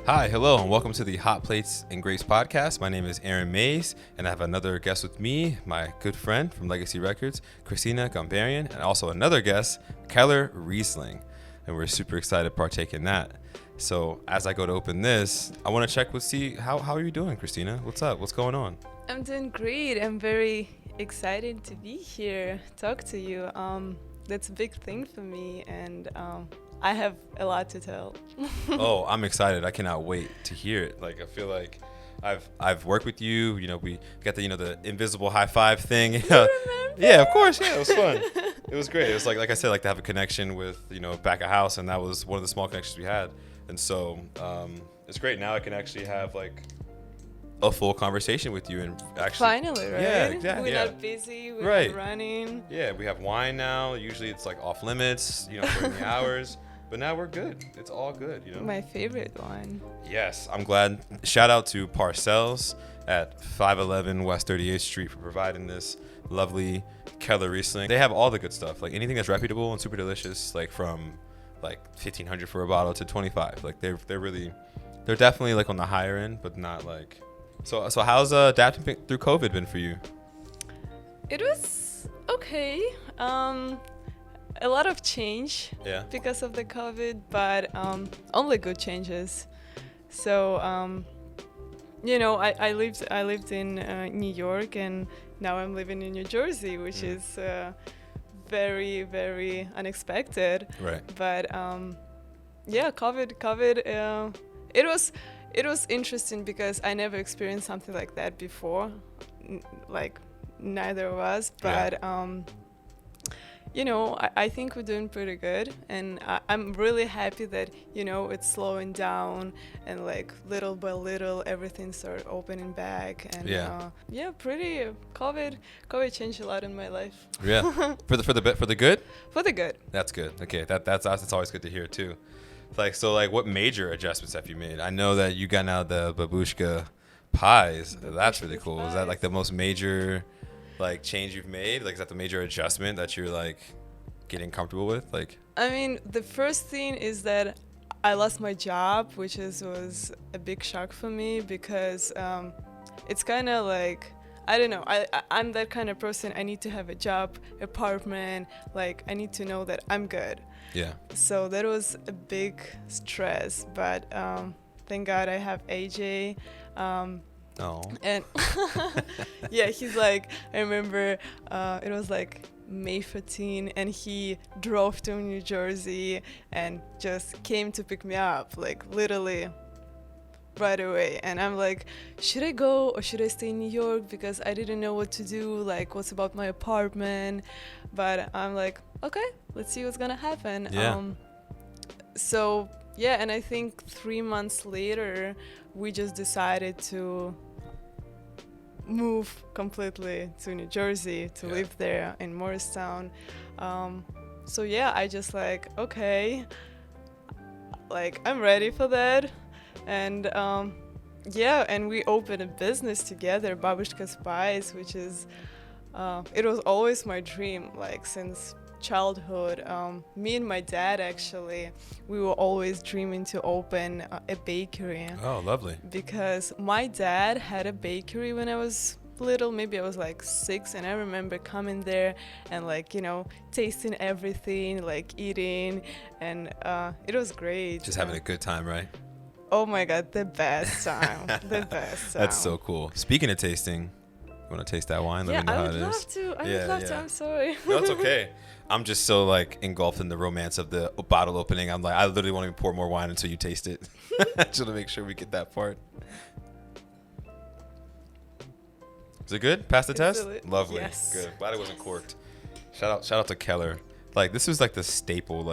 Hi, hello, and welcome to the Hot Plates and Grapes podcast. My name is Aaron Mays, and I have another guest with me, my good friend from Legacy Records, Kristina Gambarian, and also another guest, Keller Riesling. And we're super excited to partake in that. So as I go to open this, I want to check with see how are you doing, Kristina? What's up? What's going on? I'm doing great. I'm very excited to be here, talk to you. That's a big thing for me, and I have a lot to tell. Oh, I'm excited. I cannot wait to hear it. Like, I feel like I've worked with you. You know, we got the invisible high five thing. You remember? Yeah, of course. Yeah, it was fun. It was great. It was like I said, like to have a connection with, back at house, and that was one of the small connections we had. And so it's great. Now I can actually have like a full conversation with you and actually. Finally, right? Yeah, exactly. We're not busy. We're right. not running. Yeah, we have wine now. Usually it's like off limits, during the hours. But now we're good. It's all good, My favorite one. Yes, I'm glad. Shout out to Parcells at 511 West 38th Street for providing this lovely Keller Riesling. They have all the good stuff, like anything that's reputable and super delicious, like from like $1,500 for a bottle to $25. Like they're definitely like on the higher end, but not like. So how's adapting through COVID been for you? It was okay. A lot of change because of the COVID, but only good changes. So, I lived in New York, and now I'm living in New Jersey, which is very, very unexpected. Right. But COVID. It was interesting because I never experienced something like that before. Like neither of us, but. I think we're doing pretty good, and I'm really happy that, it's slowing down, and like little by little everything started opening back, and pretty COVID changed a lot in my life. Yeah, for the good. For the good. That's good. Okay, that's always good to hear too. What major adjustments have you made? I know that you got now the Babushka Pies. That's really cool. Is that like the most major change you've made? Like, is that the major adjustment that you're like getting comfortable with? Like, I mean, the first thing is that I lost my job, which was a big shock for me because it's kind of like, I don't know, I'm that kind of person. I need to have a job, apartment, like I need to know that I'm good. Yeah. So that was a big stress, but thank God I have AJ. Oh. And he's like, I remember it was like May 15, and he drove to New Jersey and just came to pick me up, like literally right away. And I'm like, should I go or should I stay in New York? Because I didn't know what to do, like what's about my apartment. But I'm like, okay, let's see what's gonna happen. Yeah. And I think 3 months later, we just decided to move completely to New Jersey to live there in Morristown. I just like, okay, like I'm ready for that. And and we opened a business together, Babushka Pies, which is it was always my dream, like since childhood. Me and my dad, actually, we were always dreaming to open a bakery. Oh, lovely. Because my dad had a bakery when I was little, maybe I was like 6, and I remember coming there and tasting everything, like eating, and it was great. Just having a good time, right? Oh my God, the best time. The best time. That's so cool. Speaking of tasting, you want to taste that wine? Let me know how it is. I would love to. I'm sorry. No, it's okay. I'm just so engulfed in the romance of the bottle opening. I'm like, I literally won't even pour more wine until you taste it. Just to make sure we get that part. Is it good? Pass the test? Lovely. Yes. Good. Glad it wasn't corked. Shout out to Keller. This was the staple.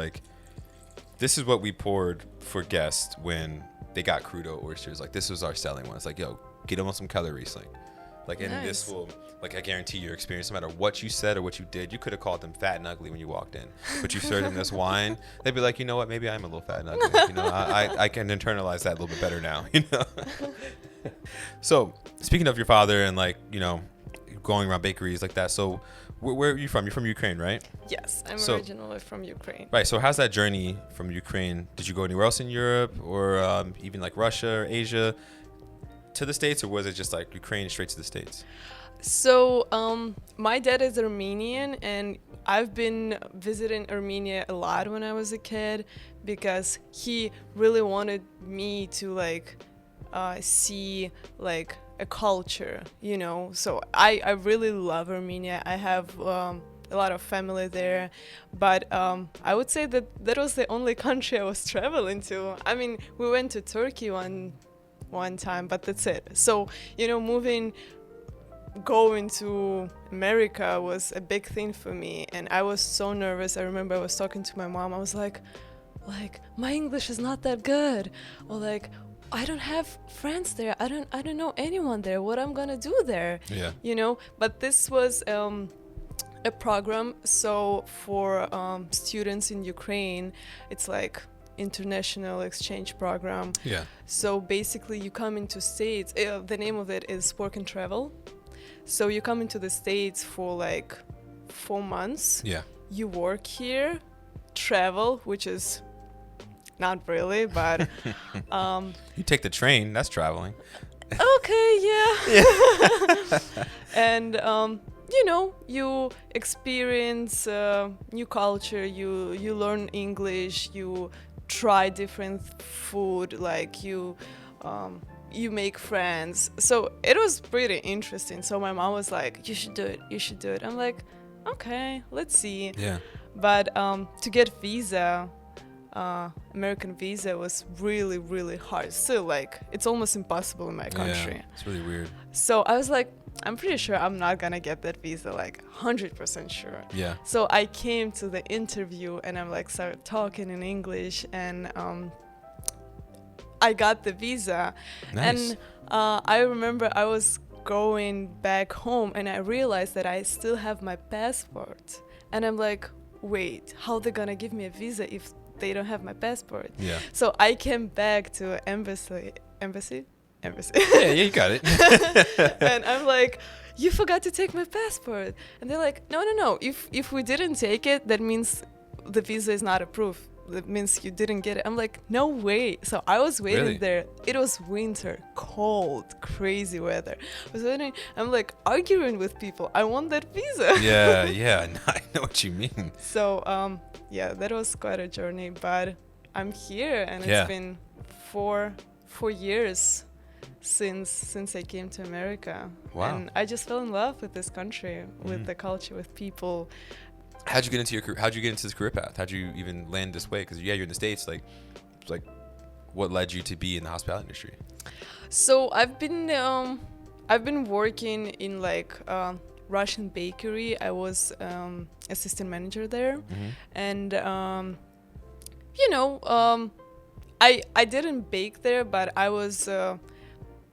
This is what we poured for guests when they got crudo oysters. This was our selling one. It's like, yo, get them on some Keller Riesling. And nice. This will, I guarantee your experience, no matter what you said or what you did, you could have called them fat and ugly when you walked in. But you served them this wine, they'd be like, you know what, maybe I'm a little fat and ugly. I can internalize that a little bit better now, So, speaking of your father and, going around bakeries like that, so where are you from? You're from Ukraine, right? Yes, I'm So- originally from Ukraine. Right. So how's that journey from Ukraine? Did you go anywhere else in Europe or even like Russia or Asia to the States, or was it just like Ukraine straight to the States? So, my dad is Armenian, and I've been visiting Armenia a lot when I was a kid because he really wanted me to like see like a culture, you know. So I really love Armenia. I have a lot of family there, but I would say that that was the only country I was traveling to. I mean, we went to Turkey one time, but that's it. So, you know, going to America was a big thing for me, and I was so nervous. I remember I was talking to my mom. I was like my English is not that good, or like I don't have friends there. I don't know anyone there. What I'm gonna do there? Yeah. You know. But this was a program. So for students in Ukraine, it's like international exchange program. Yeah. So basically, you come into States. The name of it is Work and Travel. So you come into the States for like 4 months. Yeah. You work here, travel, which is not really, but You take the train. That's traveling. okay, yeah. And you know, you experience new culture. You learn English. You try different food. Like you make friends. So it was pretty interesting. So my mom was like, you should do it. You should do it. I'm like, okay, let's see. Yeah. But to get visa, American visa was really, really hard. Still, like, it's almost impossible in my country. Yeah. It's really weird. So I was like, I'm pretty sure I'm not gonna get that visa, like 100% sure. Yeah. So I came to the interview and I'm like started talking in English, and I got the visa. Nice. And I remember I was going back home and I realized that I still have my passport. And I'm like, wait, how they gonna give me a visa if they don't have my passport? Yeah. So I came back to embassy. Yeah, you got it. And I'm like, you forgot to take my passport. And they're like, no. If we didn't take it, that means the visa is not approved. That means you didn't get it. I'm like, no way. So I was waiting Really? there. It was winter, cold, crazy weather. I was waiting. I'm like arguing with people. I want that visa. Yeah. I know what you mean. So yeah, that was quite a journey. But I'm here, and Yeah. it's been four years since I came to America. Wow. And I just fell in love with this country, with the culture, with people. How'd you get into this career path? How'd you even land this way? Because you're in the States. Like, what led you to be in the hospitality industry? So I've been working in like Russian bakery. I was assistant manager there, and you know, I didn't bake there, but I was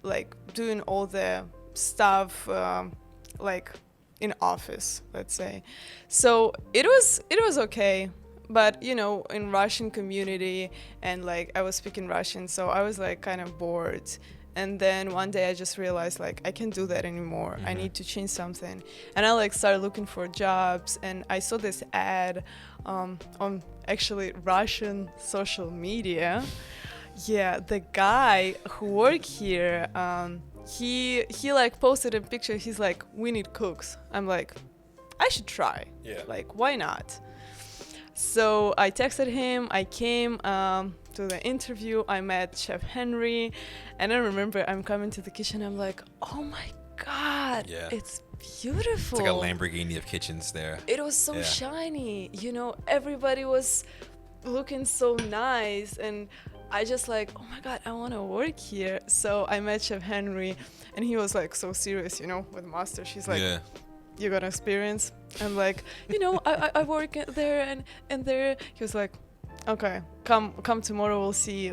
like doing all the stuff like in office, let's say. So it was okay, but you know, in Russian community, and like I was speaking Russian, so I was like kind of bored. And then one day I just realized like I can't do that anymore. I need to change something. And I like started looking for jobs, and I saw this ad on actually Russian social media. Yeah, the guy who worked here, he like posted a picture. He's like, we need cooks. I'm like, I should try. Yeah. Like, why not? So I texted him. I came to the interview. I met Chef Henry, and I remember I'm coming to the kitchen. I'm like, oh my God, Yeah. it's beautiful. It's like a Lamborghini of kitchens there. It was so Yeah. shiny. You know, everybody was looking so nice, and I just like, oh my God, I want to work here. So I met Chef Henry, and he was like so serious, you know, with master. She's like, Yeah. you got experience? I'm like, you know, I work there and there. He was like, okay, come tomorrow. We'll see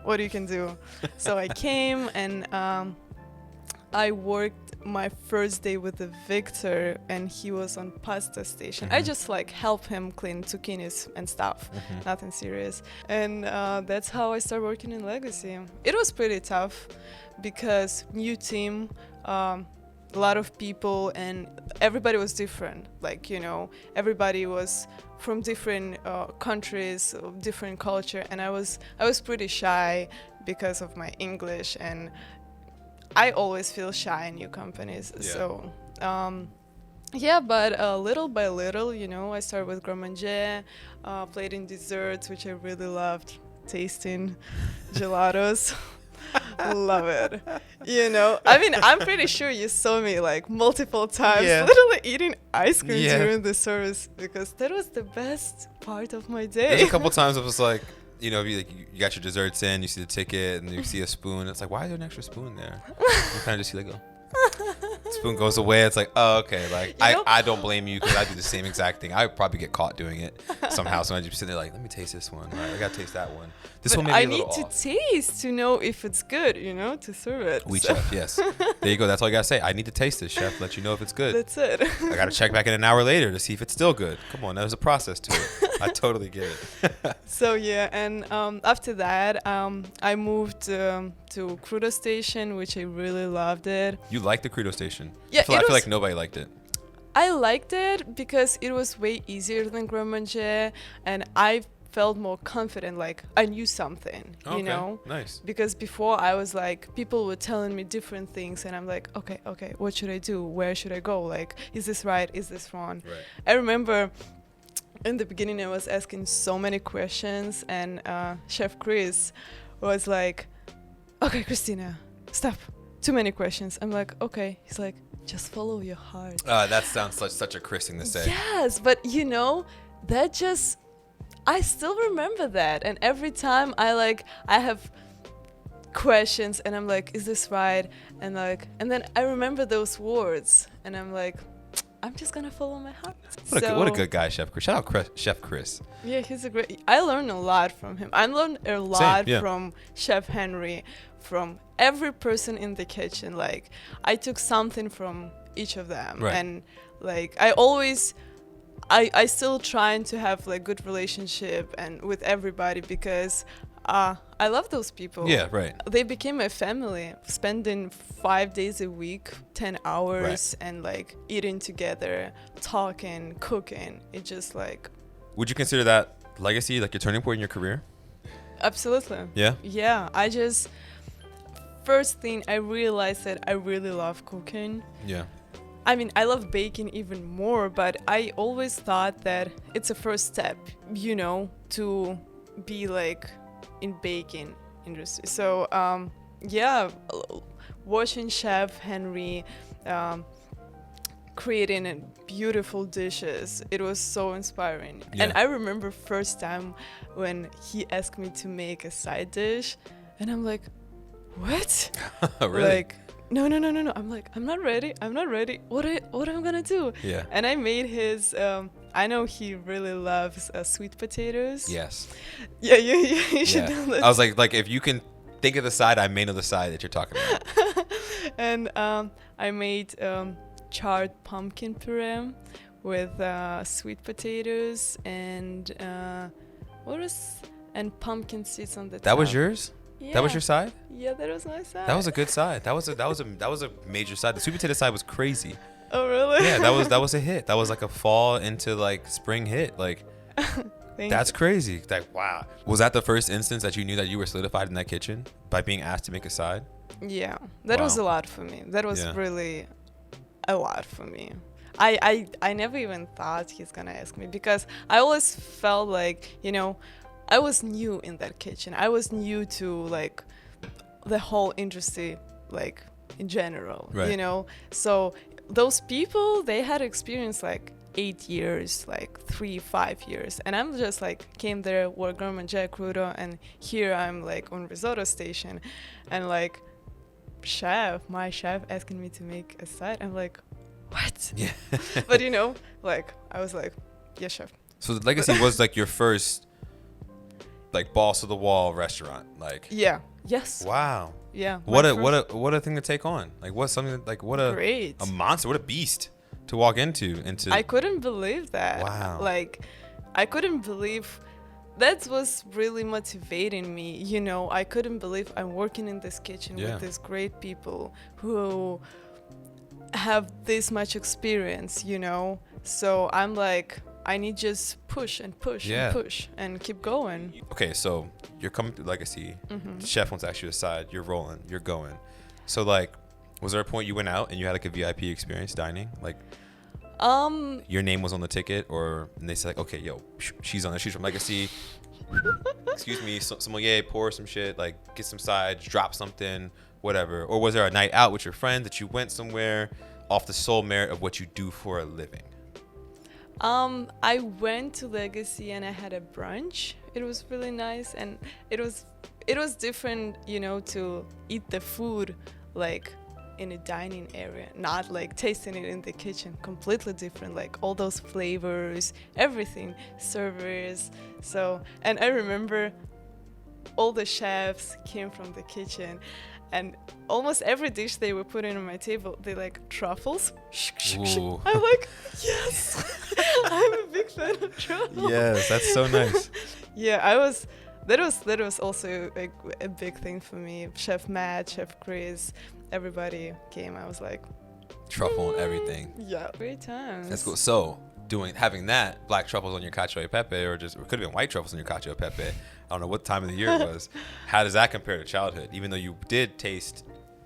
what you can do. So I came, and I worked my first day with Victor, and he was on pasta station. I just like help him clean zucchinis and stuff, nothing serious. And that's how I started working in Legacy. It was pretty tough because new team, a lot of people, and everybody was different. Like, you know, everybody was from different countries, different culture, and I was pretty shy because of my English, and I always feel shy in new companies. Yeah. So yeah, but little by little, you know, I started with Grand Manger, played in desserts, which I really loved tasting, gelatos. Love it. You know, I mean, I'm pretty sure you saw me like multiple times, literally eating ice cream during the service, because that was the best part of my day. There's a couple times it was like, you know, you got your desserts in, you see the ticket, and you see a spoon. It's like, why is there an extra spoon there? You kind of just see like, spoon goes away. It's like, oh, okay. Like, I don't blame you, because I do the same exact thing. I would probably get caught doing it somehow. So I just sit there like, let me taste this one. All right, I gotta taste that one. This one may be a little off. I need to taste to know if it's good, you know, to serve it. Chef, yes. There you go. That's all you gotta say. I need to taste this, chef. Let you know if it's good. That's it. I gotta check back in an hour later to see if it's still good. Come on, there's a process to it. I totally get it. So yeah, and after that, I moved to Crudo Station, which I really loved it. You liked the Crudo Station? Yeah, I feel like nobody liked it. I liked it because it was way easier than Grand Manger, and I felt more confident, like I knew something, you know? Nice. Because before I was like, people were telling me different things, and I'm like, okay, what should I do? Where should I go? Like, is this right? Is this wrong? Right. I remember in the beginning I was asking so many questions, and Chef Chris was like, okay, Kristina, stop. Too many questions. I'm like, okay. He's like, just follow your heart. That sounds such a Chris thing to say. Yes, but you know, that just, I still remember that. And every time I have questions, and I'm like, is this right? And then I remember those words, and I'm like, I'm just gonna follow my heart. What a good guy, Chef Chris. Shout out Chef Chris. Yeah, he's a great. I learned a lot from him. I learned a lot from Chef Henry, from every person in the kitchen. Like, I took something from each of them, and like I still trying to have like good relationship and with everybody, because I love those people. Yeah, right. They became my family, spending 5 days a week, 10 hours, and like eating together, talking, cooking. It just like. Would you consider that legacy like your turning point in your career? Absolutely. Yeah? Yeah. First thing, I realized that I really love cooking. Yeah. I mean, I love baking even more, but I always thought that it's a first step, you know, to be like in baking industry. So watching Chef Henry creating beautiful dishes, it was so inspiring. And I remember first time when he asked me to make a side dish, and I'm like, what? Really? Like, no. I'm like, I'm not ready. What am I gonna do? Yeah. And I made his. I know he really loves sweet potatoes. Yes. Yeah, you should know that. I was like, if you can think of the side, I may know the side that you're talking about. And I made charred pumpkin puree with sweet potatoes and pumpkin seeds on the top. That was yours? Yeah. That was your side? Yeah, that was my side. That was a good side. That was a major side. The sweet potato side was crazy. Oh really? Yeah, that was a hit. That was like a fall into like spring hit. Like that's crazy. Like wow. Was that the first instance that you knew that you were solidified in that kitchen by being asked to make a side? Yeah, that was a lot for me. That was really a lot for me. I never even thought he's gonna ask me, because I always felt like, you know, I was new in that kitchen. I was new to like the whole industry, like in general, you know. So those people, they had experience like 8 years, like 5 years, and I'm just like came there, worked Grand Manger, Crudo, and here I'm like on risotto station, and like my chef asking me to make a side. I'm like, what? Yeah. But you know, like I was like, yes, chef. So the legacy was like your first like balls to the wall restaurant, like. Yeah. Yes. Wow. Yeah. What a thing to take on. Like what a monster, what a beast to walk into. I couldn't believe that. Wow. Like I couldn't believe that was really motivating me. You know, I couldn't believe I'm working in this kitchen with these great people who have this much experience, you know. So I'm like, I need just push and push and push and keep going. Okay, so you're coming through Legacy. The chef wants to ask you aside. You're rolling. You're going. So like, was there a point you went out and you had like a VIP experience dining? Like, your name was on the ticket, and they said like, okay, yo, she's on there. She's from Legacy. Excuse me, sommelier, pour some shit, like get some sides, drop something, whatever. Or was there a night out with your friend that you went somewhere off the sole merit of what you do for a living? I went to Legacy and I had a brunch. It was really nice, and it was different, you know, to eat the food like in a dining area, not like tasting it in the kitchen. Completely different, like all those flavors, everything, servers. So, and I remember all the chefs came from the kitchen, and almost every dish they were putting on my table, they like truffles. I'm like, yes, I'm a big fan of truffles. Yes, that's so nice. Yeah, that was also a big thing for me. Chef Matt, Chef Chris, everybody came. I was like, truffle and everything. Yeah, great times. That's cool. So having that black truffles on your cacio e pepe, or it could have been white truffles on your cacio e pepe. I don't know what time of the year it was. How does that compare to childhood? Even though you did taste,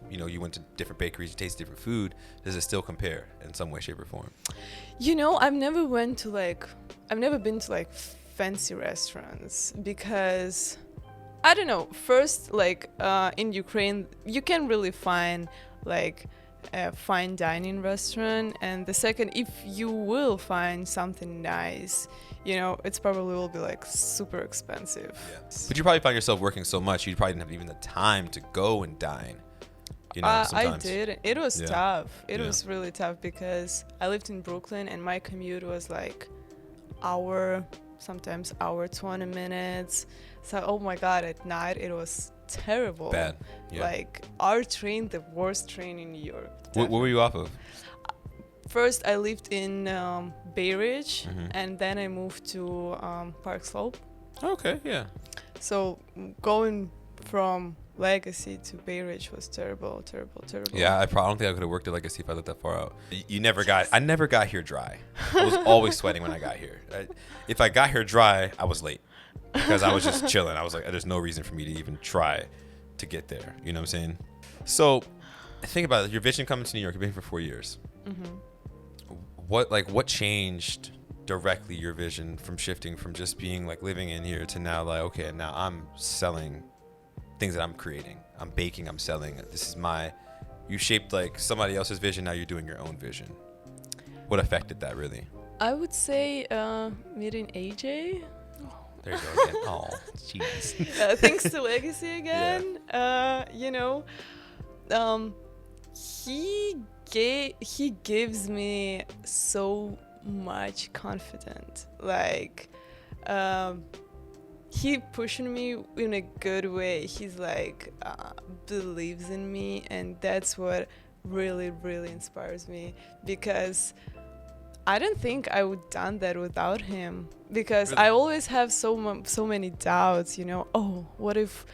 you know, you went to different bakeries, you tasted different food, does it still compare in some way, shape, or form? You know, I've never been to like fancy restaurants because, I don't know, first, like in Ukraine, you can really find like a fine dining restaurant, and the second, if you will find something nice, you know, it's probably will be like super expensive. Yeah. But you probably find yourself working so much, you probably didn't have even the time to go and dine. You know, I did. It was tough. It was really tough because I lived in Brooklyn and my commute was like sometimes hour 20 minutes. So, oh my God, at night it was terrible. Bad. Yeah. Like our train, the worst train in New York. What were you off of? First, I lived in Bay Ridge, and then I moved to Park Slope. Okay, yeah. So going from Legacy to Bay Ridge was terrible. Yeah, I don't think I could have worked at Legacy if I lived that far out. I never got here dry. I was always sweating when I got here. If I got here dry, I was late because I was just chilling. I was like, there's no reason for me to even try to get there. You know what I'm saying? So think about it. Your vision coming to New York. You've been here for 4 years. What changed directly your vision from shifting from just being like living in here to now like, okay, now I'm selling things that I'm creating. I'm baking, I'm selling. You shaped like somebody else's vision, now you're doing your own vision. What affected that really? I would say meeting AJ. Oh, there you go again. Oh, jeez. Thanks to Legacy again. Yeah. You know, he gives me so much confidence. Like, he pushing me in a good way. He's like believes in me, and that's what really, really inspires me, because I don't think I would done that without him, because Really? I always have so many doubts, you know. Oh, what if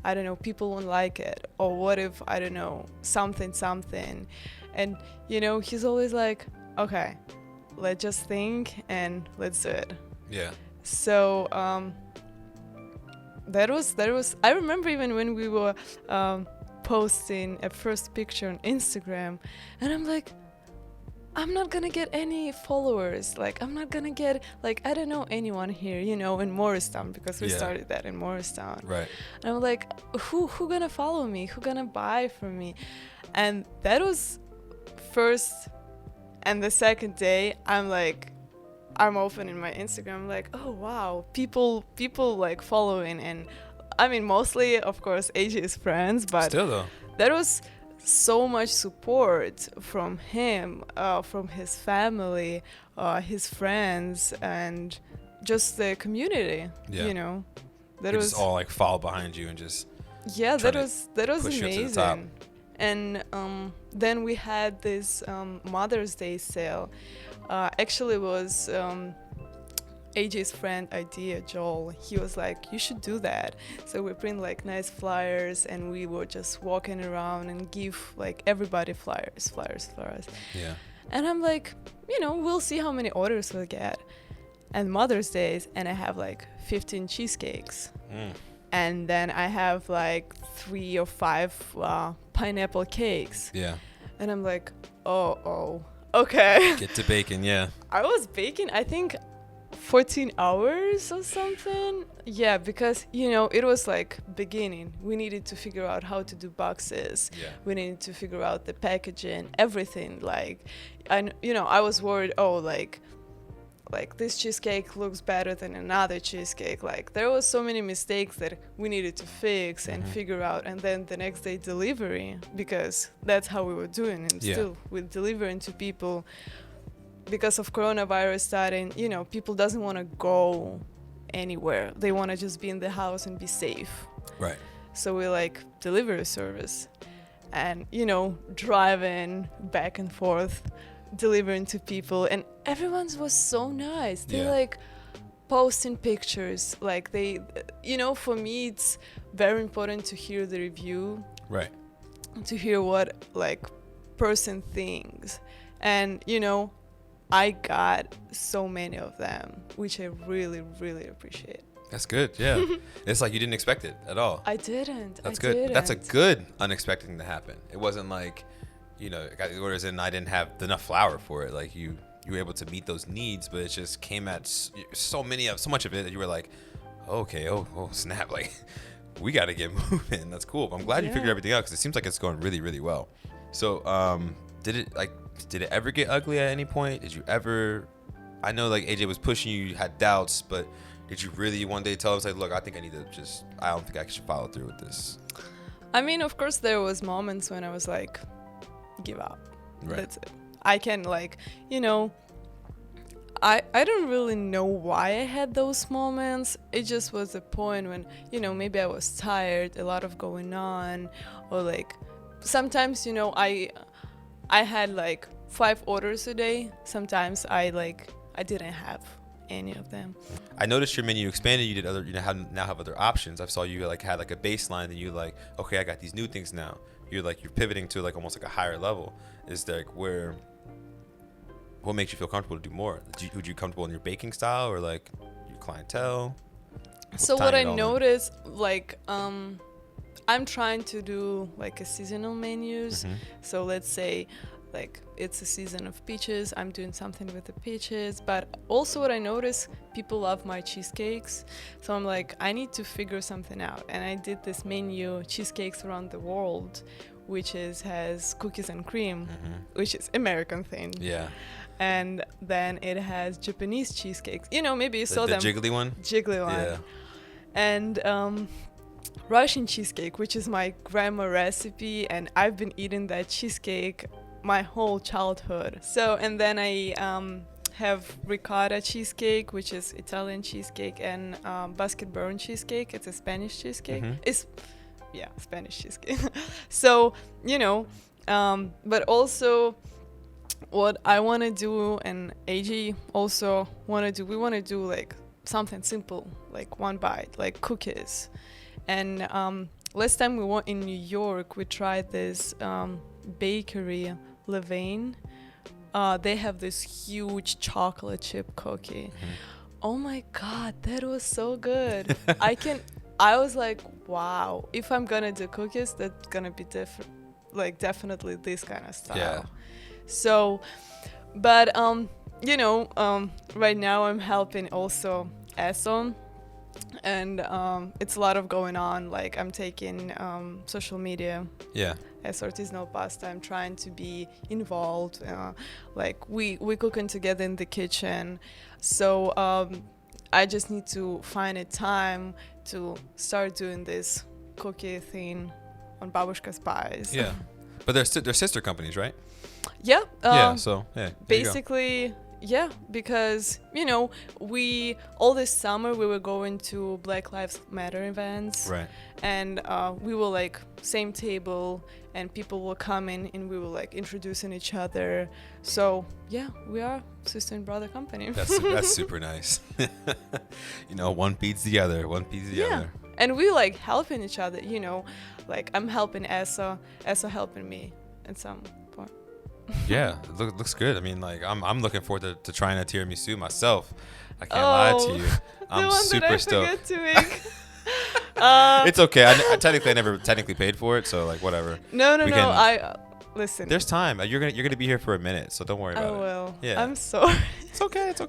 I don't know, people won't like it, or what if I don't know, something, and you know, he's always like, okay, let's just think and let's do it. Yeah. So that was I remember even when we were posting a first picture on Instagram, and I'm like, I'm not gonna get any followers, like I'm not gonna get, like, I don't know anyone here, you know, in Morristown, because we started that in Morristown. Right. And I'm like, who gonna follow me, who gonna buy from me? And that was first. And the second day, I'm opening my Instagram, like, oh wow, people like following, and I mean, mostly of course AJ's friends, but Still though, there was so much support from him, from his family, his friends, and just the community. You know, that they was just all like follow behind you and just that was push you up to the top. amazing. And then we had this Mother's Day sale. Actually, it AJ's friend idea, Joel. He was like, you should do that. So we print like nice flyers, and we were just walking around and give like everybody flyers. Yeah. And I'm like, we'll see how many orders we'll get. And Mother's Day, and I have like 15 cheesecakes. And then I have like 3 or 5 pineapple cakes. Yeah. And I'm like, oh, okay. Get to baking, yeah. I was baking, I think, 14 hours or something. Yeah, because, it was like beginning. We needed to figure out how to do boxes. Yeah. We needed to figure out the packaging, everything. Like, I was worried, like this cheesecake looks better than another cheesecake. Like there was so many mistakes that we needed to fix and figure out. And then the next day delivery, because that's how we were doing it. Still with delivering to people, because of coronavirus starting, people doesn't want to go anywhere. They want to just be in the house and be safe. Right. So we like delivery service and, driving back and forth, delivering to people, and everyone was so nice. They like posting pictures, like they, for me it's very important to hear the review, right, to hear what like person thinks. And I got so many of them, which I really, really appreciate. That's good. Yeah. It's like you didn't expect it at all. I didn't. That's good. That's a good unexpected thing to happen. It wasn't like, I got the orders in and I didn't have enough flour for it. Like you were able to meet those needs, but it just came at so much of it that you were like, okay, oh snap, like we got to get moving. That's cool. I'm glad you figured everything out, because it seems like it's going really, really well. So did it ever get ugly at any point? Did you ever, I know like AJ was pushing you had doubts, but did you really one day tell us like, look, I think I don't think I should follow through with this? I mean, of course there was moments when I was like, give up. Right. That's it. I can like, I don't really know why I had those moments. It just was a point when, maybe I was tired, a lot of going on, or like sometimes, I had like 5 orders a day. Sometimes I didn't have any of them. I noticed your menu expanded. You now have other options. I saw you like had like a baseline, and you like, okay, I got these new things now. You're pivoting to like almost like a higher level. Is there like what makes you feel comfortable to do more? Would you comfortable in your baking style or like your clientele? So what I noticed, like, I'm trying to do like a seasonal menus. So let's say like it's a season of peaches, I'm doing something with the peaches. But also what I noticed, people love my cheesecakes. So I'm like, I need to figure something out. And I did this menu, Cheesecakes Around the World, which has cookies and cream, which is American thing. Yeah. And then it has Japanese cheesecakes. Maybe you saw them. The jiggly one? Jiggly one. Yeah. And Russian cheesecake, which is my grandma recipe, and I've been eating that cheesecake my whole childhood. So, and then I have ricotta cheesecake, which is Italian cheesecake, and basket burn cheesecake. It's a Spanish cheesecake. Spanish cheesecake. So, but also what I want to do, and AG also want to do, we want to do like something simple, like one bite, like cookies. And last time we were in New York, we tried this bakery, Levain. They have this huge chocolate chip cookie. Oh my God, that was so good. I was like, wow, if I'm gonna do cookies, that's gonna be different, like definitely this kind of style. Yeah. So, but right now I'm helping also Esso, and it's a lot of going on. Like I'm taking social media. Yeah. As artisanal pasta, I'm trying to be involved. Like we cooking together in the kitchen. So I just need to find a time to start doing this cookie thing on Babushka Pies. Yeah. But they're sister companies, right? Yeah. So yeah. Basically, yeah, because we all this summer we were going to Black Lives Matter events, Right. and we were like same table, and people were coming, and we were like introducing each other. So yeah, we are sister and brother company. That's super nice. One feeds the other. One feeds the other. And we like helping each other. Like I'm helping Essa helping me in some point. Yeah, it looks good. I mean, like I'm looking forward to trying a tiramisu myself. I can't lie to you. I'm super stoked. To make. It's okay. I never technically paid for it, so like whatever. No. I listen. There's time. You're gonna be here for a minute, so don't worry about it. I will. Yeah. I'm sorry. It's okay. It's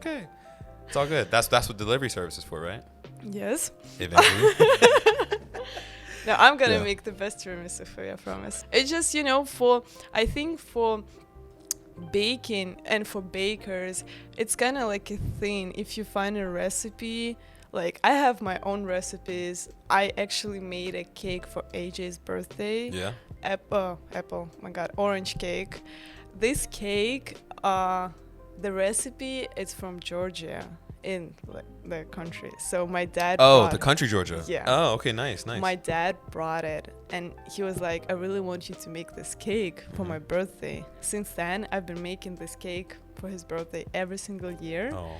all good. That's what delivery service is for, right? Yes. Eventually. No, I'm gonna make the best tiramisu for you, I promise. It's just I think for baking and for bakers, it's kind of like a thing. If you find a recipe, like I have my own recipes. I actually made a cake for AJ's birthday. Yeah. Apple, my God, orange cake. This cake, the recipe is from Georgia, in like the country. So my dad the country Georgia. Yeah. Oh, okay, nice. My dad brought it, and he was like, I really want you to make this cake for my birthday. Since then, I've been making this cake for his birthday every single year. Oh.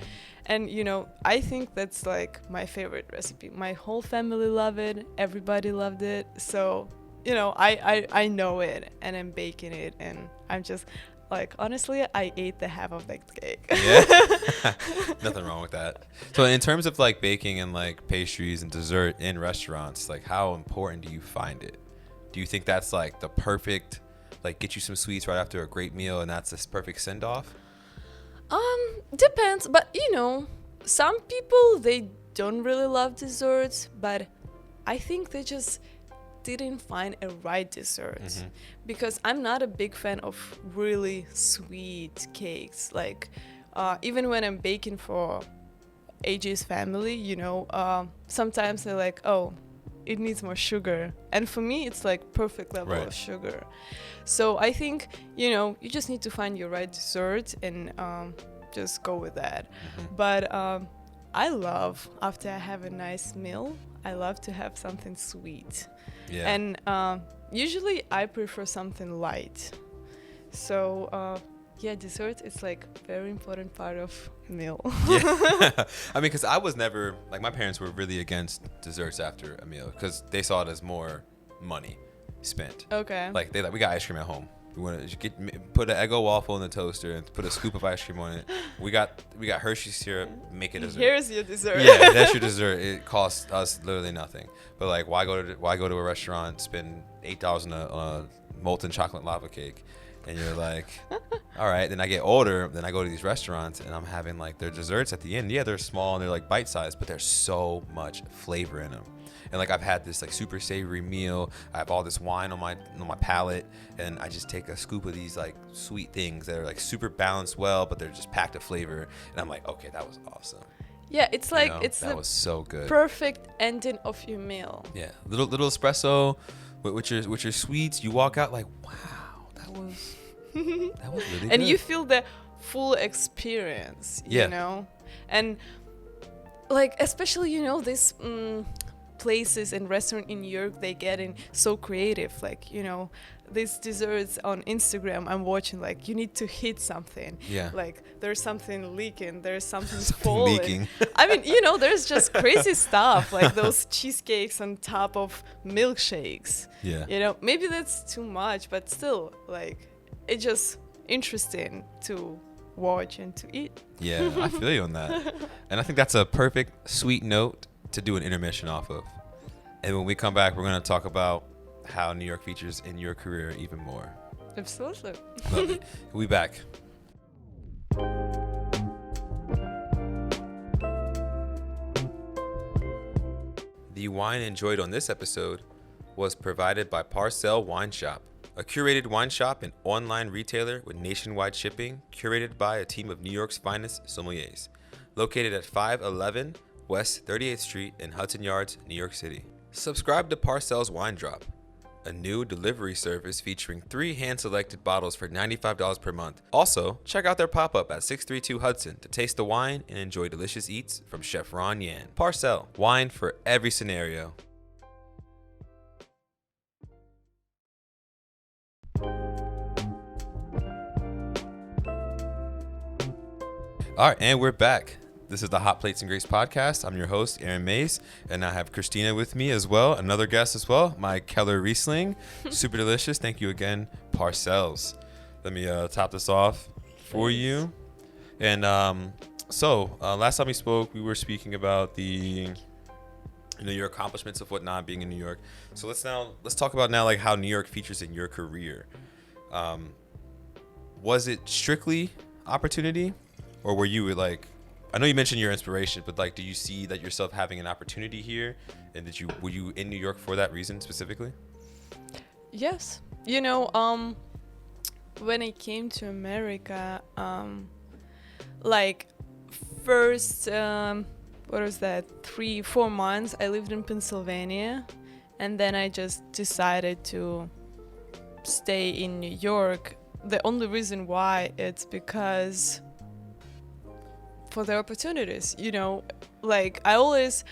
And I think that's like my favorite recipe. My whole family loved it. Everybody loved it. So I know it, and I'm baking it, and I'm just like, honestly, I ate the half of that cake. Yeah. Nothing wrong with that. So in terms of like baking and like pastries and dessert in restaurants, like how important do you find it? Do you think that's like the perfect, like get you some sweets right after a great meal and that's this perfect send off? Depends, but some people, they don't really love desserts, but I think they just didn't find a right dessert, because I'm not a big fan of really sweet cakes. Like even when I'm baking for AJ's family, sometimes they're like, oh, it needs more sugar, and for me it's like perfect level of sugar. So I think you just need to find your right dessert and just go with that. But I love, after I have a nice meal, I love to have something sweet. Yeah. And usually I prefer something light. So dessert is like very important part of meal. Yeah. I mean, because I was never, like, my parents were really against desserts after a meal because they saw it as more money spent. Okay. Like, we got ice cream at home. We want to put an Eggo waffle in the toaster and put a scoop of ice cream on it. We got Hershey syrup. Make it dessert. Here's your dessert. Yeah, that's your dessert. It costs us literally nothing. But like, why go to a restaurant, spend $8 on a molten chocolate lava cake, and you're like, all right. Then I get older. Then I go to these restaurants and I'm having like their desserts at the end. Yeah, they're small and they're like bite sized, but there's so much flavor in them. And like I've had this like super savory meal. I have all this wine on my palate, and I just take a scoop of these like sweet things that are like super balanced well, but they're just packed of flavor. And I'm like, okay, that was awesome. Yeah, it's like that was so good. Perfect ending of your meal. Yeah, little espresso with your sweets. You walk out like, wow, that was really good. And you feel the full experience. You know, and like especially this. Places and restaurant in New York, they getting so creative, like these desserts on Instagram I'm watching, like you need to hit something, like there's something leaking, there's something falling leaking. I mean there's just crazy stuff, like those cheesecakes on top of milkshakes. Maybe that's too much, but still, like it's just interesting to watch and to eat. I feel you on that. And I think that's a perfect sweet note to do an intermission off of. And when we come back, we're going to talk about how New York features in your career even more. Absolutely. We'll be back. The wine enjoyed on this episode was provided by Parcel Wine Shop, a curated wine shop and online retailer with nationwide shipping, curated by a team of New York's finest sommeliers, located at 511 West 38th Street in Hudson Yards, New York City. Subscribe to Parcel's Wine Drop, a new delivery service featuring 3 hand-selected bottles for $95 per month. Also, check out their pop-up at 632 Hudson to taste the wine and enjoy delicious eats from Chef Ron Yan. Parcel, wine for every scenario. All right, and we're back. This is the Hot Plates and Grapes podcast. I'm your host, Aaron Mays, and I have Kristina with me as well, another guest as well, my Keller Riesling. Super delicious. Thank you again, Parcells. Let me top this off for you. And last time we spoke, we were speaking about your accomplishments of whatnot being in New York. So let's talk about now like how New York features in your career. Was it strictly opportunity, or were you like? I know you mentioned your inspiration, but like, do you see that yourself having an opportunity here, and were you in New York for that reason specifically? Yes. When I came to America, first, 3-4 months, I lived in Pennsylvania, and then I just decided to stay in New York. The only reason why, it's because for the opportunities, I always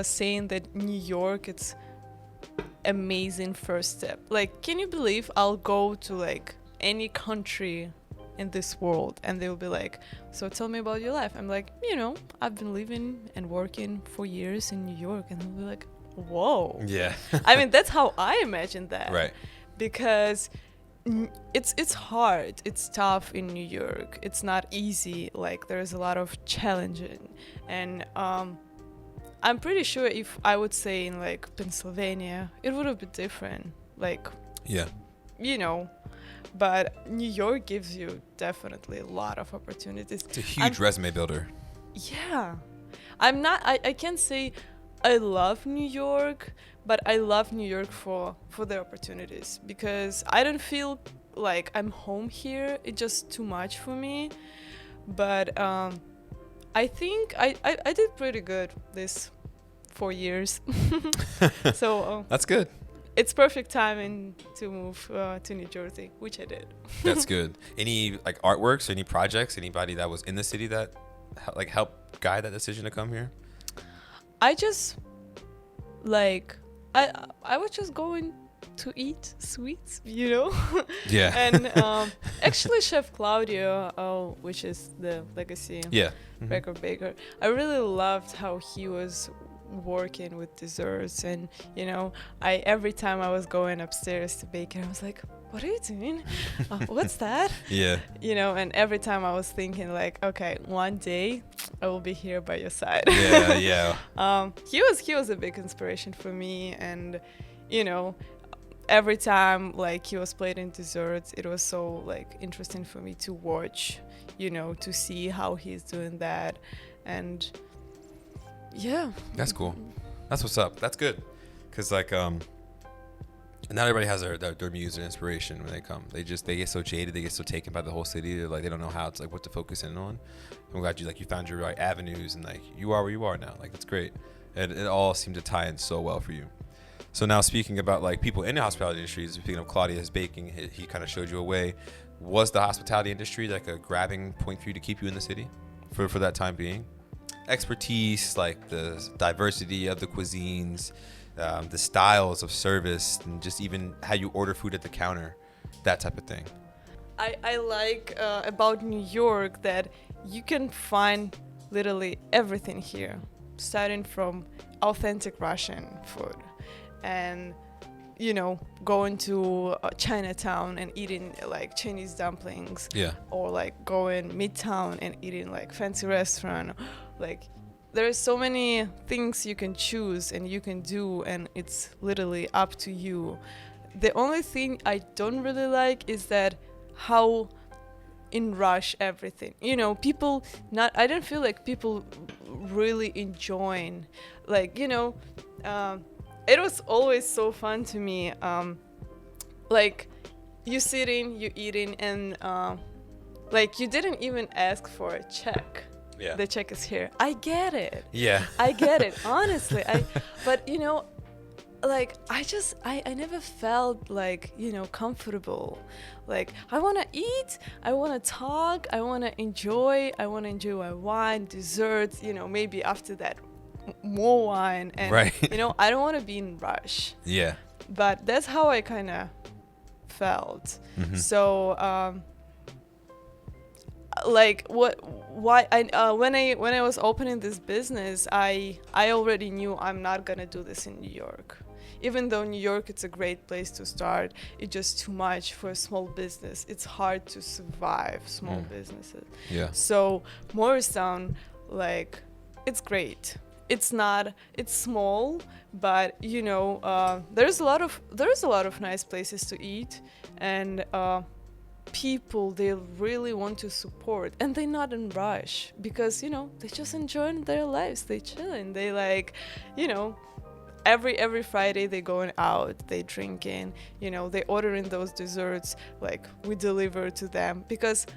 saying that New York, it's amazing first step. Like, can you believe I'll go to like any country in this world and they'll be like, so tell me about your life. I'm like, I've been living and working for years in New York, and they'll be like, whoa. Yeah. I mean, that's how I imagine that. Right. Because it's hard, it's tough in New York, it's not easy, like there's a lot of challenging, and I'm pretty sure if I would say in like Pennsylvania, it would have been different, like, yeah, but New York gives you definitely a lot of opportunities. It's a huge resume builder. Yeah, I can't say I love New York, but I love New York for the opportunities, because I don't feel like I'm home here. It's just too much for me. But I think I did pretty good this 4 years. So that's good. It's perfect timing to move to New Jersey, which I did. That's good. Any like artworks or any projects, anybody that was in the city that like helped guide that decision to come here? I just I was just going to eat sweets, Yeah. And actually Chef Claudio, which is the legacy record baker, I really loved how he was working with desserts, and every time I was going upstairs to bake it, I was like, what are you doing? What's that? Yeah. And every time I was thinking like, okay, one day I will be here by your side. Yeah. He was a big inspiration for me, and every time like he was plating desserts, it was so like interesting for me to watch, to see how he's doing that. And yeah, that's cool. That's what's up. That's good, because like not everybody has their muse and inspiration when they come. They get so jaded, they get so taken by the whole city, they're like, they don't know how to like what to focus in on. I'm glad you found your right avenues, and like you are where you are now. Like, it's great, and it all seemed to tie in so well for you. So now, speaking about like people in the hospitality industry, speaking of Claudia's baking, he kind of showed you a way. Was the hospitality industry like a grabbing point for you to keep you in the city for that time being? Expertise, like the diversity of the cuisines, the styles of service, and just even how you order food at the counter, that type of thing. I like about New York that you can find literally everything here, starting from authentic Russian food, and going to Chinatown and eating like Chinese dumplings, or like going Midtown and eating like fancy restaurant. Like, there's so many things you can choose and you can do, and it's literally up to you. The only thing I don't really like is that how in rush everything. I don't feel like people really enjoying, like, it was always so fun to me. Like, you sitting, you eating, and like you didn't even ask for a check. Yeah. The check is here. I get it. Yeah. I get it. Honestly, but like I never felt like, you know, comfortable. Like I want to eat, I want to talk, I want to enjoy my wine, desserts, you know, maybe after that more wine, and Right. you know, I don't want to be in rush. Yeah. But that's how I kind of felt. Mhm. So like when I was opening this business, I already knew I'm not gonna do this in New York. Even though New York, it's a great place to start, it's just too much for a small business. It's hard to survive small businesses. Yeah. So Morristown, like, it's great. It's small, but you know, there's a lot of nice places to eat, and people, they really want to support, and they're not in rush, because you know, they just enjoying their lives, they chilling, they like, you know, every Friday they going out, they drinking, you know, they ordering those desserts, like we deliver to them, because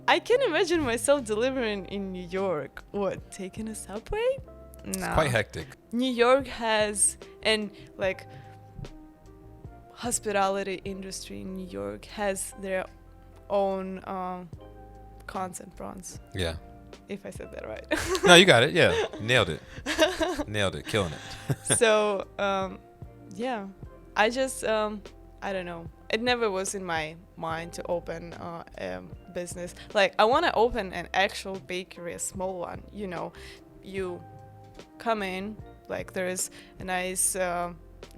I can imagine myself delivering in New York. What, taking a subway? No. It's quite hectic. New York has, and like hospitality industry in New York has their own cons and pros. Yeah. If I said that right. No, you got it. Yeah. Nailed it. Nailed it. Killing it. So, yeah, I just, I don't know. It never was in my mind to open a business. Like, I want to open an actual bakery, a small one. You know, you come in, like, there is a nice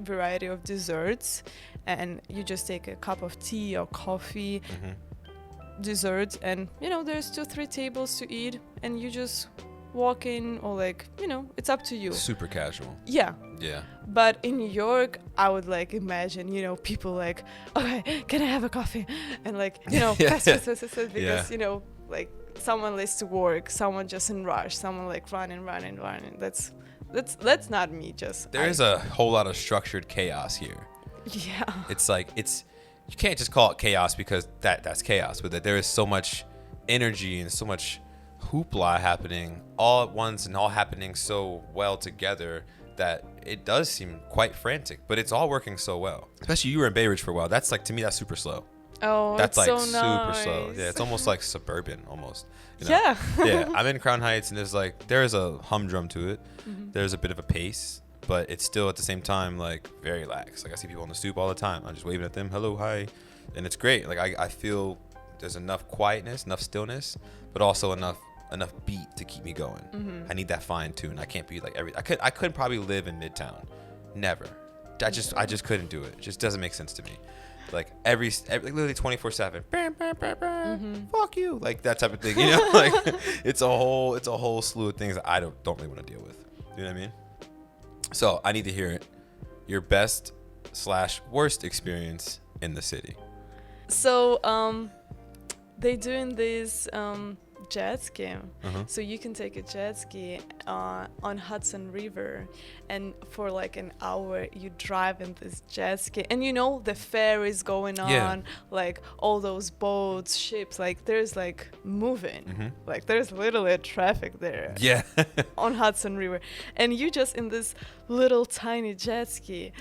variety of desserts, and you just take a cup of tea or coffee, dessert, and, you know, there's 2-3 tables to eat, and you just walk in, or like, you know, it's up to you. Super casual. Yeah. Yeah. But in New York, I would like imagine, you know, people like, okay, can I have a coffee? And like, you know, fast, because, you know, like someone likes to work, someone just in rush, someone like running. That's not me. Just there is a whole lot of structured chaos here. Yeah. It's like, you can't just call it chaos because that's chaos, but that there is so much energy and so much hoopla happening all at once, and all happening so well together that it does seem quite frantic, but it's all working so well. Especially you were in Bay Ridge for a while. That's like, to me, that's super slow. Oh, that's it's like so super nice. slow. Yeah, it's almost like suburban almost. You know? Yeah. Yeah, I'm in Crown Heights, and there's a humdrum to it. There's a bit of a pace, but it's still at the same time like very lax. Like, I see people on the stoop all the time. I'm just waving at them, hello, hi, and it's great. Like, I feel there's enough quietness, enough stillness, but also enough beat to keep me going. I need that fine tune. I can't be like I couldn't probably live in Midtown. Never. I just couldn't do it. It just doesn't make sense to me. Like every literally 24/7. Fuck you. Like that type of thing, you know? Like it's a whole slew of things that I don't really want to deal with. You know what I mean? So, I need to hear it. Your best/worst experience in the city. So, they doing this jet ski. So you can take a jet ski on Hudson River, and for like an hour you drive in this jet ski, and you know the ferries going on, like all those boats, ships, like there's like moving, like there's literally a traffic there. Yeah. On Hudson River, and you just in this little tiny jet ski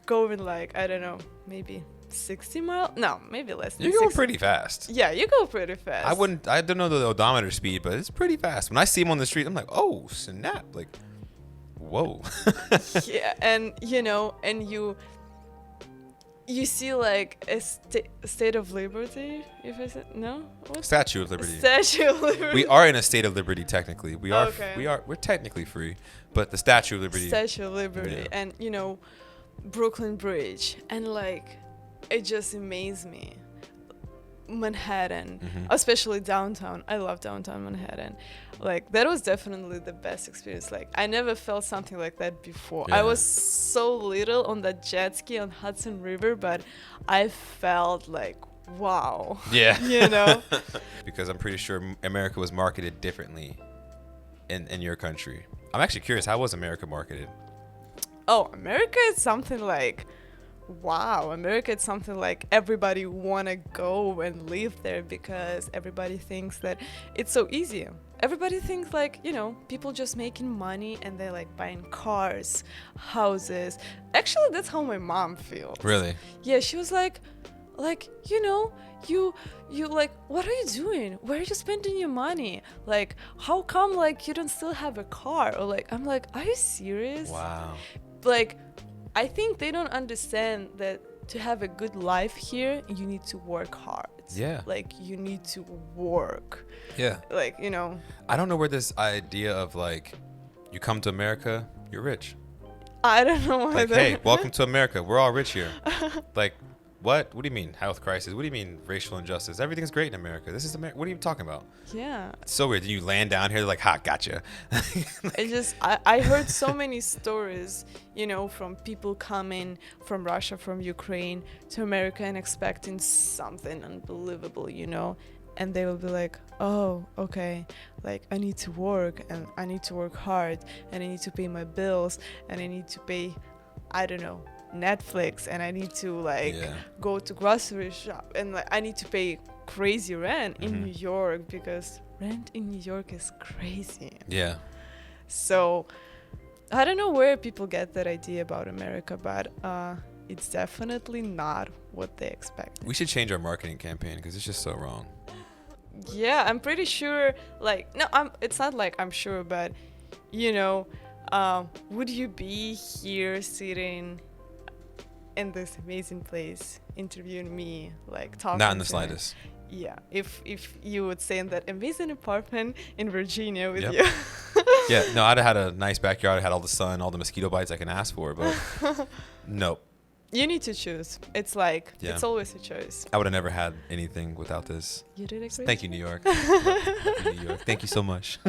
going like, I don't know, maybe 60 miles? No, maybe less than 60. You're going pretty fast. Yeah, you go pretty fast. I don't know the odometer speed, but it's pretty fast. When I see him on the street, I'm like, oh, snap. Like, whoa. Yeah, and you know, and you see like a state of liberty, if I said, no? What? Statue of Liberty. Statue of Liberty. We are in a state of liberty, technically. We're technically free, but the Statue of Liberty. Statue of Liberty. Yeah. And, you know, Brooklyn Bridge, and like, it just amazed me. Manhattan, especially downtown. I love downtown Manhattan. Like, that was definitely the best experience. Like, I never felt something like that before. Yeah. I was so little on that jet ski on Hudson River, but I felt like, wow. Yeah. You know? Because I'm pretty sure America was marketed differently in your country. I'm actually curious, how was America marketed? Oh, America is something like, wow, America is something like everybody want to go and live there because everybody thinks that it's so easy. everybody thinks like, people just making money and they're like buying cars, houses. Actually, that's how my mom feels. Really? Yeah, she was like, you like, what are you doing? Where are you spending your money? Like, how come like you don't still have a car? Or like, I'm like, are you serious? Wow. Like, I think they don't understand that to have a good life here, you need to work hard. Yeah. Like, you need to work. Yeah. Like, I don't know where this idea of like, you come to America, you're rich. I don't know why. Like, hey, welcome to America. We're all rich here. Like, what? What do you mean health crisis? What do you mean racial injustice? Everything's great in America. This is America. What are you talking about? Yeah. It's so weird. You land down here like, ha, gotcha. I heard so many stories, from people coming from Russia, from Ukraine to America and expecting something unbelievable, and they will be like, oh, okay, like I need to work and I need to work hard and I need to pay my bills and I need to pay, I don't know, Netflix, and I need to go to grocery shop, and like I need to pay crazy rent in New York, because rent in New York is crazy. Yeah. So I don't know where people get that idea about America, but it's definitely not what they expect. We should change our marketing campaign because it's just so wrong. Yeah, I'm pretty sure, it's not like I'm sure, but would you be here sitting in this amazing place interviewing me, like talking? Not in the to slightest. me? Yeah, if you would stay in that amazing apartment in Virginia with Yep. you. Yeah, no, I'd have had a nice backyard. I had all the sun, all the mosquito bites I can ask for, but nope. You need to choose. It's like, Yeah. it's always a choice. I would have never had anything without this. You did it great. Thank you, New York. Thank you, New York. Thank you so much.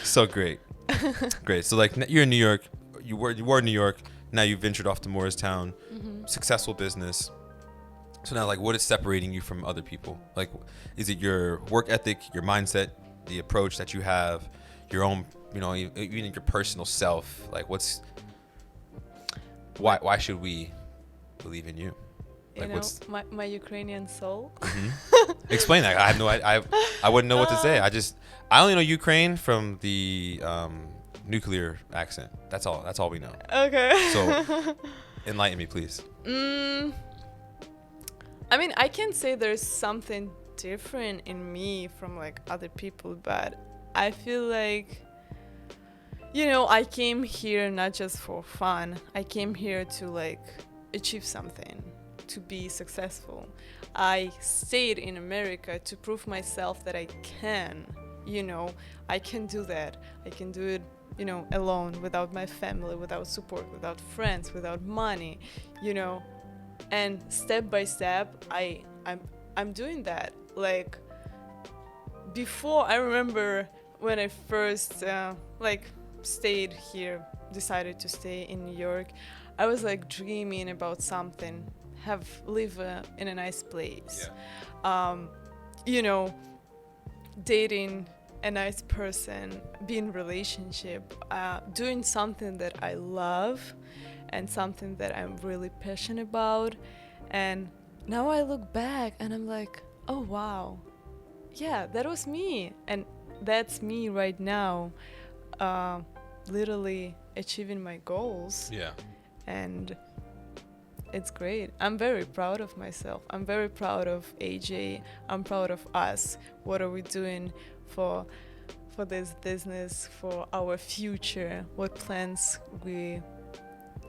So great. Great. So like you're in New York. You were in New York. Now you've ventured off to Morristown. Successful business. So now, like, what is separating you from other people? Like, is it your work ethic, your mindset, the approach that you have, your own, even your personal self? Like, why should we believe in you? Like, my Ukrainian soul. Explain that. I have no idea. I wouldn't know what to say. I only know Ukraine from the nuclear accent. That's all we know. Okay. So enlighten me, please. I mean, I can say there's something different in me from like other people, but I feel like, I came here not just for fun. I came here to like achieve something, to be successful. I stayed in America to prove myself that I can, I can do that. I can do it, alone, without my family, without support, without friends, without money, and step by step, I'm doing that. Like, before, I remember when I first stayed here, decided to stay in New York, I was like dreaming about something, live in a nice place, dating a nice person, be in relationship, doing something that I love and something that I'm really passionate about. And now I look back and I'm like, oh wow, yeah, that was me, and that's me right now, literally achieving my goals. Yeah. And it's great. I'm very proud of myself. I'm very proud of AJ. I'm proud of us. What are we doing for this business, for our future? What plans we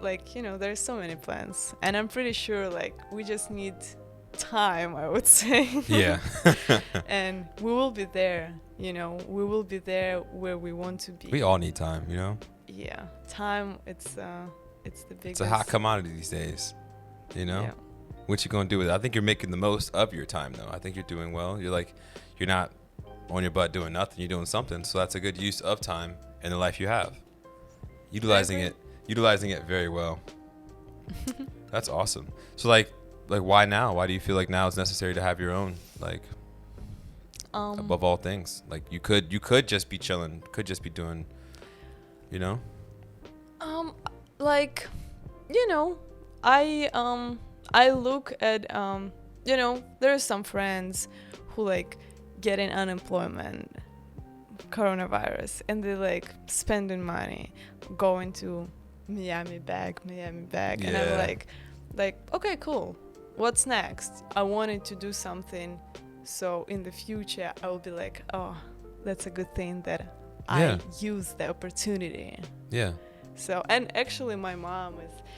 there's so many plans, and I'm pretty sure we just need time, I would say. Yeah. And we will be there. We will be there where we want to be. We all need time, Yeah, time. It's the biggest. It's a hot commodity these days, Yeah. What you gonna do with it? I think you're making the most of your time, though. I think you're doing well. You're not on your butt doing nothing. You're doing something. So that's a good use of time in the life you have. Utilizing it very well. That's awesome. So like why now? Why do you feel like now it's necessary to have your own, above all things? Like you could just be chilling, could just be doing, I look at there are some friends who getting unemployment coronavirus, and they're like spending money, going to Miami back, and I'm like, okay, cool. What's next? I wanted to do something, so in the future I will be like, oh, that's a good thing that I used the opportunity. Yeah. So, and actually my mom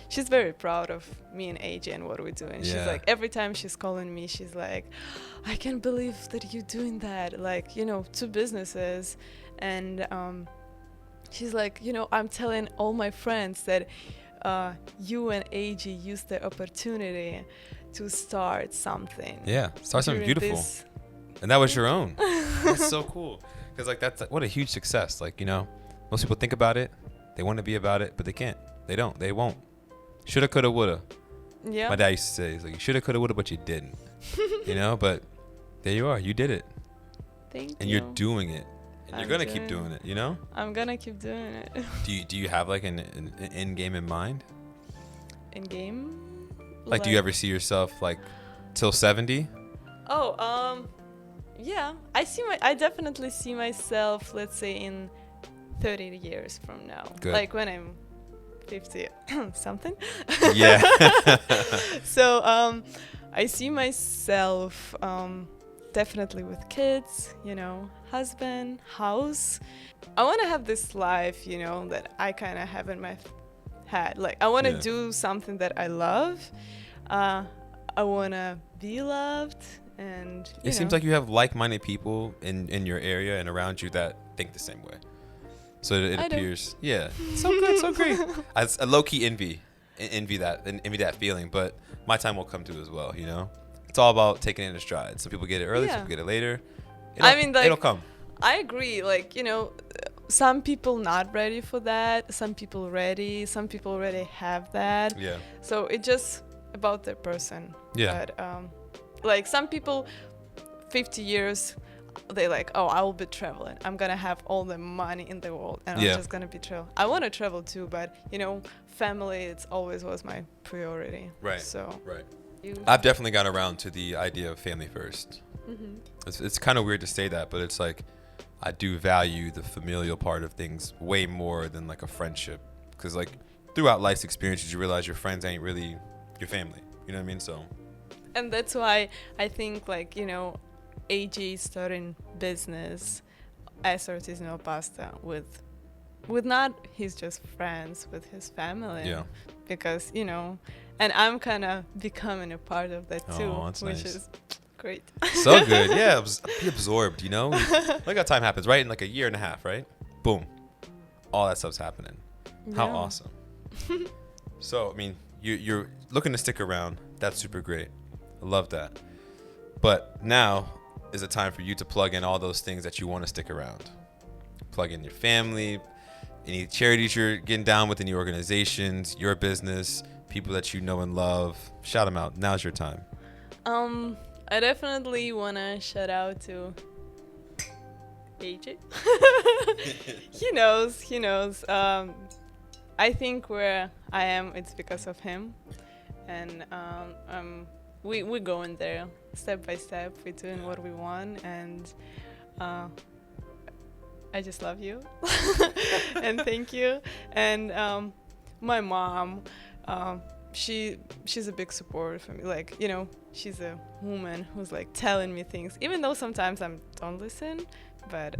she's very proud of me and AJ and what we're doing. She's like, every time she's calling me, she's like, I can't believe that you're doing that. Like, you know, 2 businesses. And she's like, you know, I'm telling all my friends that you and AJ used the opportunity to start something. Yeah, start something beautiful. And that was your own. That's so cool. Because, like, that's what a huge success. Like, you know, most people think about it. They want to be about it, but they can't. They don't. They won't. Shoulda, coulda, woulda. Yeah. My dad used to say, he's like, you shoulda, coulda, woulda, but you didn't. You know, but there you are. You did it. Thank you. And you're doing it. And you're going to keep doing it, you know? I'm going to keep doing it. Do you have, like, an end game in mind? End game? Like, do you ever see yourself, like, till 70? Oh, yeah. I definitely see myself, let's say, in 30 years from now. Good. Like when I'm 50 something. Yeah. So I see myself definitely with kids, you know, husband, house. I want to have this life, you know, that I kind of have in my head. Like I want to do something that I love. I want to be loved. And it seems like you have like-minded people in your area and around you that think the same way. So it appears, so good, so great. I low-key envy that feeling, but my time will come too as well. You know, it's all about taking it in a stride. Some people get it early, some people get it later. It'll come. I agree. Like, you know, some people not ready for that. Some people ready. Some people already have that. Yeah. So it's just about the person. Yeah. But like some people, 50 years. They like, oh, I will be traveling. I'm gonna have all the money in the world, and I'm just gonna be travel. I want to travel too, but you know, family. It's always was my priority. Right. So. Right. I've definitely got around to the idea of family first. Mm-hmm. It's kind of weird to say that, but it's like I do value the familial part of things way more than like a friendship, because like throughout life's experiences, you realize your friends ain't really your family. You know what I mean? So. And that's why I think like, you know, AJ starting business as artisanal pasta with not his just friends, with his family. Yeah. Because, you know, and I'm kind of becoming a part of that too, which is great. So good. Yeah, be absorbed, you know? Look how time happens, right? In like a year and a half, right? Boom. All that stuff's happening. Yeah. How awesome. So, I mean, you're looking to stick around. That's super great. I love that. But now is a time for you to plug in all those things that you want to stick around. Plug in your family, any charities you're getting down with, any organizations, your business, people that you know and love. Shout them out. Now's your time. I definitely want to shout out to AJ. He knows. I think where I am, it's because of him. And we're going there step by step. We're doing what we want, and I just love you and thank you. And my mom, she's a big support for me. Like, you know, she's a woman who's like telling me things, even though sometimes I don't listen, but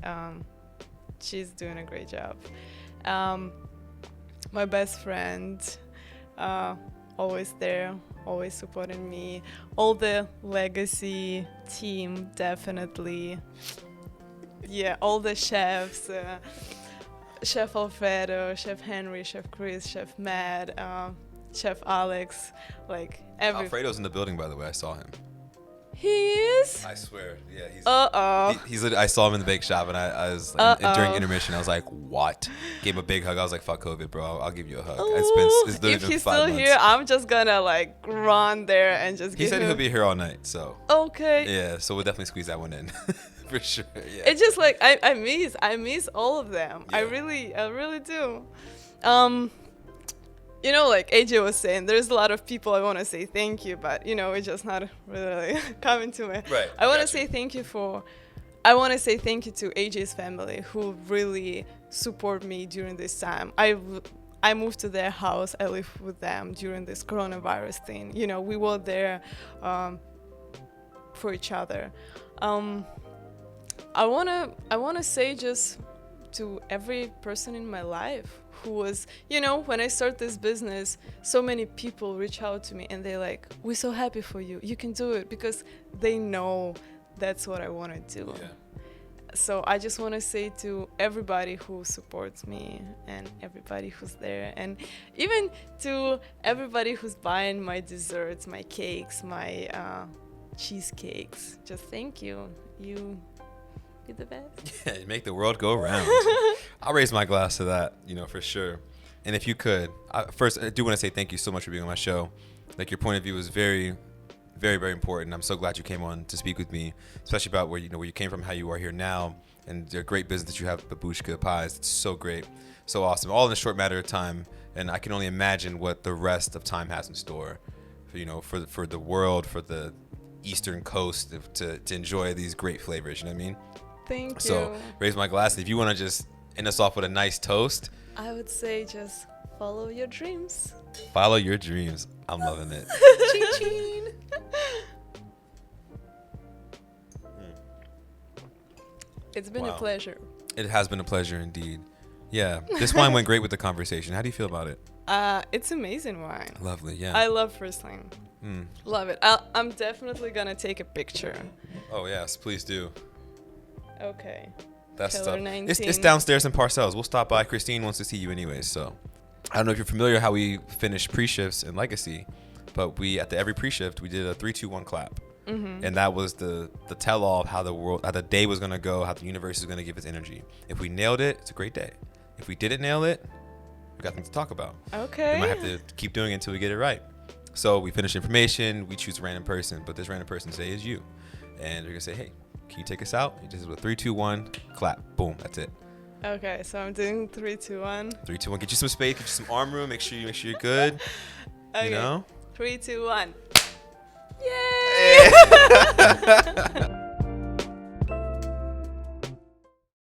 she's doing a great job. My best friend, always there, always supporting me. All the legacy team, definitely. Yeah, all the chefs, Chef Alfredo, Chef Henry, Chef Chris, Chef Matt, Chef Alex, like every. Alfredo's in the building, by the way. I saw him. He is? I swear. Yeah, he's I saw him in the bake shop, and I was like, during intermission, I was like, what? Gave him a big hug. I was like, fuck COVID, bro. I'll give you a hug. It's literally if he's 5 still months. here, I'm just gonna like run there and just He said he'll be here all night, so. Okay. Yeah, so we'll definitely squeeze that one in. For sure, yeah. It's just like, I miss all of them. Yeah. I really do. You know, like AJ was saying, there's a lot of people I want to say thank you, but, you know, it's just not really coming to me. Right. I want to say thank you for I want to say thank you to AJ's family who really support me during this time. I moved to their house. I lived with them during this coronavirus thing. You know, we were there for each other. I wanna say just to every person in my life who was, you know, when I start this business, so many people reach out to me and they're like, "We're so happy for you. You can do it," because they know that's what I want to do. Yeah. So I just want to say to everybody who supports me and everybody who's there, and even to everybody who's buying my desserts, my cakes, my cheesecakes, just thank you. You're the best. Yeah, you make the world go round. I'll raise my glass to that, you know, for sure. And if you could, first, I do want to say thank you so much for being on my show. Like, your point of view was very, very, very important. I'm so glad you came on to speak with me, especially about where you came from, how you are here now, and the great business that you have, Babushka Pies. It's so great, so awesome, all in a short matter of time. And I can only imagine what the rest of time has in store, for the world, for the Eastern Coast, to enjoy these great flavors. You know what I mean? Thank you. So raise my glass. If you want to just end us off with a nice toast, I would say just follow your dreams. follow your dreams. I'm loving it. Ching ching. It's been a Wow. pleasure. It has been a pleasure indeed. Yeah, this wine went great with the conversation. How do you feel about it? It's amazing wine. Lovely, yeah. I love Riesling. Mm. Love it. I'm definitely gonna take a picture. Oh yes, please do. Okay. That's Keller stuff. 19. It's downstairs in Parcells. We'll stop by. Christine wants to see you anyways. So I don't know if you're familiar how we finish pre-shifts in Legacy, but at every pre-shift we did a 3-2-1 clap. Mm-hmm. And that was the tell-all of how the day was gonna go, how the universe is gonna give its energy. If we nailed it, it's a great day. If we didn't nail it, we got things to talk about. Okay. We might have to keep doing it until we get it right. So we finish information, we choose a random person, but this random person today is you. And we're gonna say, hey, can you take us out? You just do a 3-2-1 clap. Boom, that's it. Okay, so I'm doing 3, 2, 1. 3, 2, 1. Get you some space, get you some arm room, make sure you're good. Okay. You know? 3, 2, 1. Yay!